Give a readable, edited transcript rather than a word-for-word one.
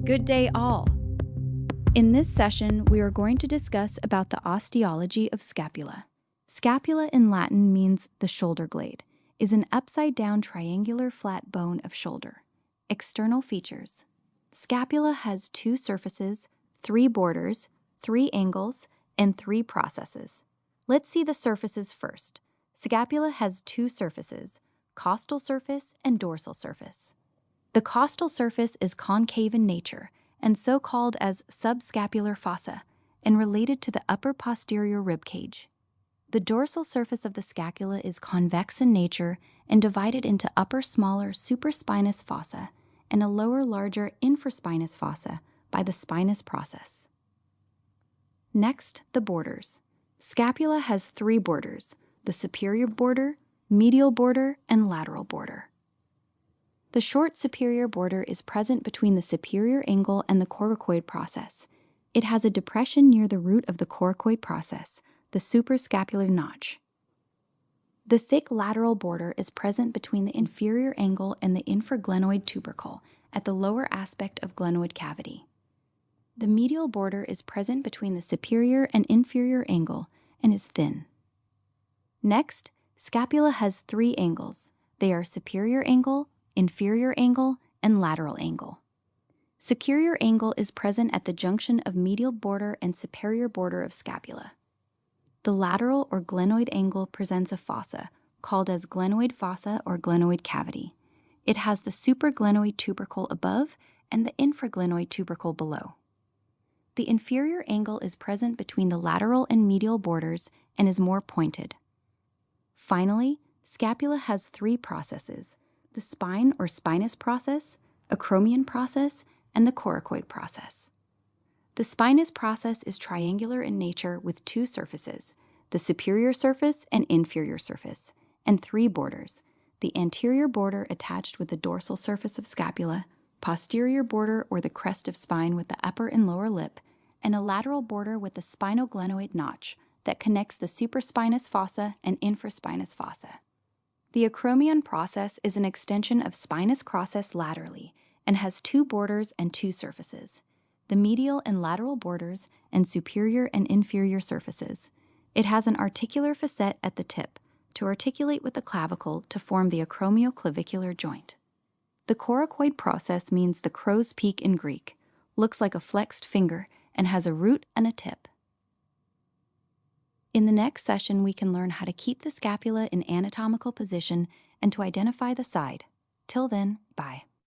Good day all! In this session, we are going to discuss about the osteology of scapula. Scapula in Latin means the shoulder blade, is an upside-down triangular flat bone of shoulder. External features. Scapula has 2 surfaces, 3 borders, 3 angles, and 3 processes. Let's see the surfaces first. Scapula has 2 surfaces, costal surface and dorsal surface. The costal surface is concave in nature and so called as subscapular fossa and related to the upper posterior rib cage. The dorsal surface of the scapula is convex in nature and divided into upper smaller supraspinous fossa and a lower larger infraspinous fossa by the spinous process. Next, the borders. Scapula has 3 borders, the superior border, medial border, and lateral border. The short superior border is present between the superior angle and the coracoid process. It has a depression near the root of the coracoid process, the suprascapular notch. The thick lateral border is present between the inferior angle and the infraglenoid tubercle at the lower aspect of glenoid cavity. The medial border is present between the superior and inferior angle and is thin. Next, scapula has 3 angles. They are superior angle, inferior angle, and lateral angle. Superior angle is present at the junction of medial border and superior border of scapula. The lateral or glenoid angle presents a fossa, called as glenoid fossa or glenoid cavity. It has the supraglenoid tubercle above and the infraglenoid tubercle below. The inferior angle is present between the lateral and medial borders and is more pointed. Finally, scapula has 3 processes: the spine or spinous process, acromion process, and the coracoid process. The spinous process is triangular in nature with 2 surfaces, the superior surface and inferior surface, and 3 borders, the anterior border attached with the dorsal surface of scapula, posterior border or the crest of spine with the upper and lower lip, and a lateral border with the spinoglenoid notch that connects the supraspinous fossa and infraspinous fossa. The acromion process is an extension of spinous process laterally and has 2 borders and 2 surfaces, the medial and lateral borders and superior and inferior surfaces. It has an articular facet at the tip to articulate with the clavicle to form the acromioclavicular joint. The coracoid process means the crow's peak in Greek, looks like a flexed finger, and has a root and a tip. In the next session, we can learn how to keep the scapula in anatomical position and to identify the side. Till then, bye.